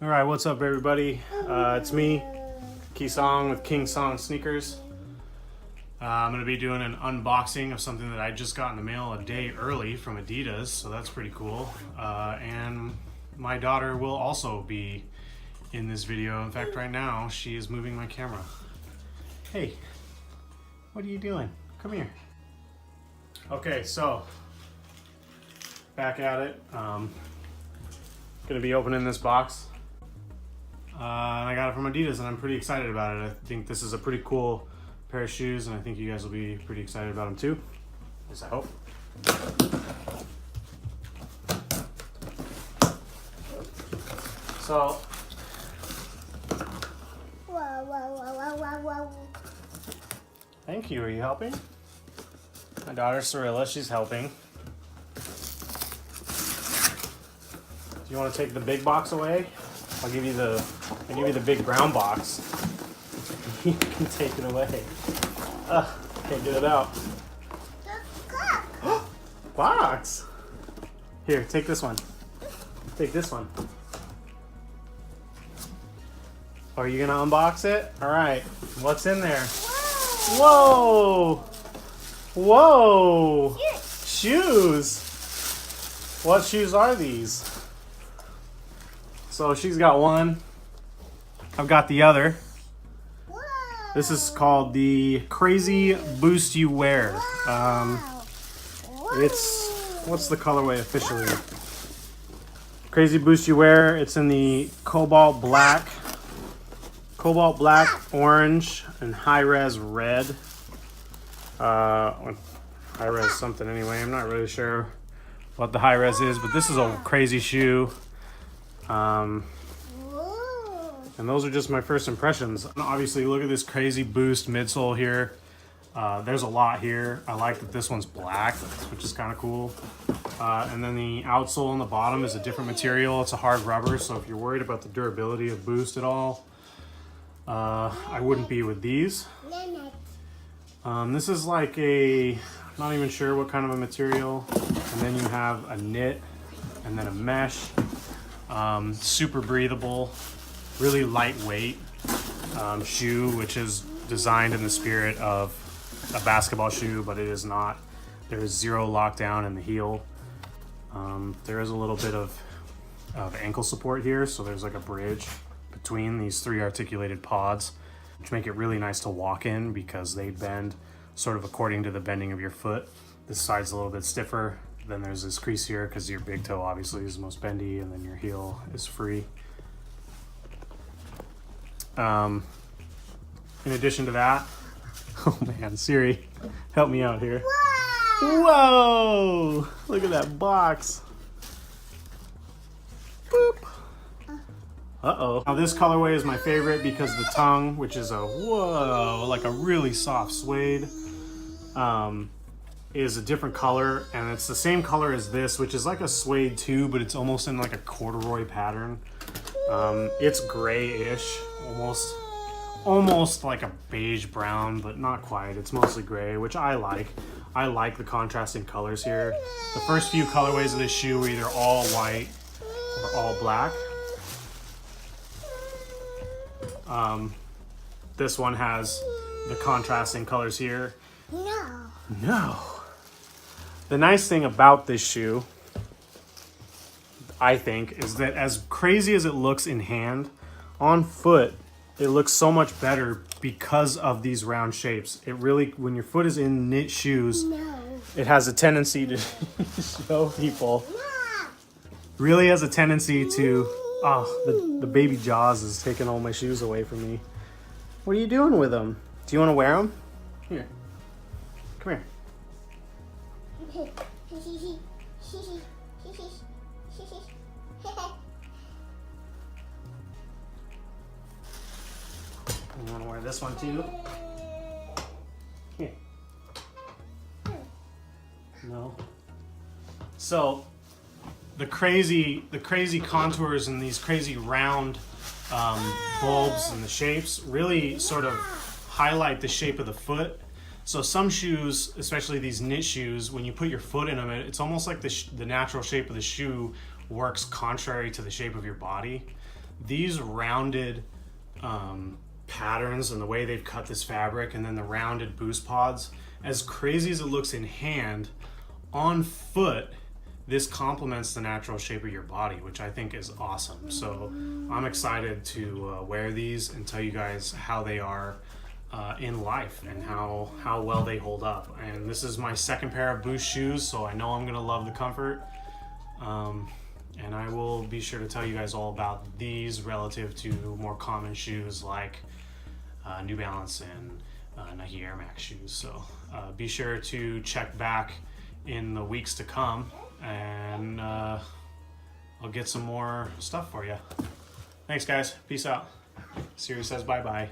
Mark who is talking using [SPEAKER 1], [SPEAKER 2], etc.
[SPEAKER 1] All right, what's up, everybody? It's me, Kisong with King Song Sneakers. I'm going to be doing an unboxing of something that I just got in the mail a day early from Adidas, so that's pretty cool. And my daughter will also be in this video. In fact, right now, she is moving my camera. Hey, what are you doing? Come here. Okay, so back at it. Going to be opening this box. And I got it from Adidas and I'm pretty excited about it. I think this is a pretty cool pair of shoes and I think you guys will be pretty excited about them too. At least I hope. So, thank you. Are you helping? My daughter Cirilla, she's helping. Do you want to take the big box away? I'll give you the big brown box. You can take it away. Can't get it out. Box. Here, take this one. Take this one. Are you gonna unbox it? All right. What's in there? Whoa! Whoa! Shoes. What shoes are these? So she's got one. I've got the other. This is called the Crazy BYW. What's the colorway officially? Crazy BYW. It's in the cobalt black, orange, and high-res red. High-res something anyway. I'm not really sure what the high-res is, but this is a crazy shoe. And those are just my first impressions. Obviously, look at this crazy boost midsole here. There's a lot here. I like that this one's black, which is kind of cool. And then the outsole on the bottom is a different material. It's a hard rubber, so if you're worried about the durability of Boost at all, I wouldn't be with these. This is like I'm not even sure what kind of a material. And then you have a knit and then a mesh. Super breathable, really lightweight shoe, which is designed in the spirit of a basketball shoe, but it is not. There is zero lockdown in the heel. There is a little bit of ankle support here, so there's like a bridge between these three articulated pods, which make it really nice to walk in because they bend sort of according to the bending of your foot. This side's a little bit stiffer. Then there's this crease here because your big toe obviously is the most bendy, and then your heel is free. In addition to that, oh man, Siri, help me out here. Whoa! Look at that box. Boop. Uh-oh. Now this colorway is my favorite because the tongue, which is like a really soft suede, is a different color, and it's the same color as this, which is like a suede too, but it's almost in like a corduroy pattern. It's grayish, almost like a beige brown, but not quite. It's mostly gray, which I like. I like the contrasting colors here. The first few colorways of this shoe are either all white or all black. This one has the contrasting colors here. No. The nice thing about this shoe, I think, is that as crazy as it looks in hand, on foot, it looks so much better because of these round shapes. It really, when your foot is in knit shoes, it has a tendency to show people. Really has a tendency to, the baby Jaws is taking all my shoes away from me. What are you doing with them? Do you want to wear them? Here, come here. You want to wear this one too? Here. No. So the crazy contours and these crazy round bulbs and the shapes really sort of highlight the shape of the foot. So some shoes, especially these knit shoes, when you put your foot in them, it's almost like the natural shape of the shoe works contrary to the shape of your body. these rounded patterns and the way they've cut this fabric, and then the rounded boost pods, as crazy as it looks in hand, on foot, this complements the natural shape of your body, which I think is awesome. So I'm excited to wear these and tell you guys how they are in life and how well they hold up. And this is my second pair of Boost shoes, so I know I'm gonna love the comfort. And I will be sure to tell you guys all about these relative to more common shoes like New Balance and Nike Air Max shoes. So be sure to check back in the weeks to come, and I'll get some more stuff for you. Thanks guys, peace out. Siri says bye-bye.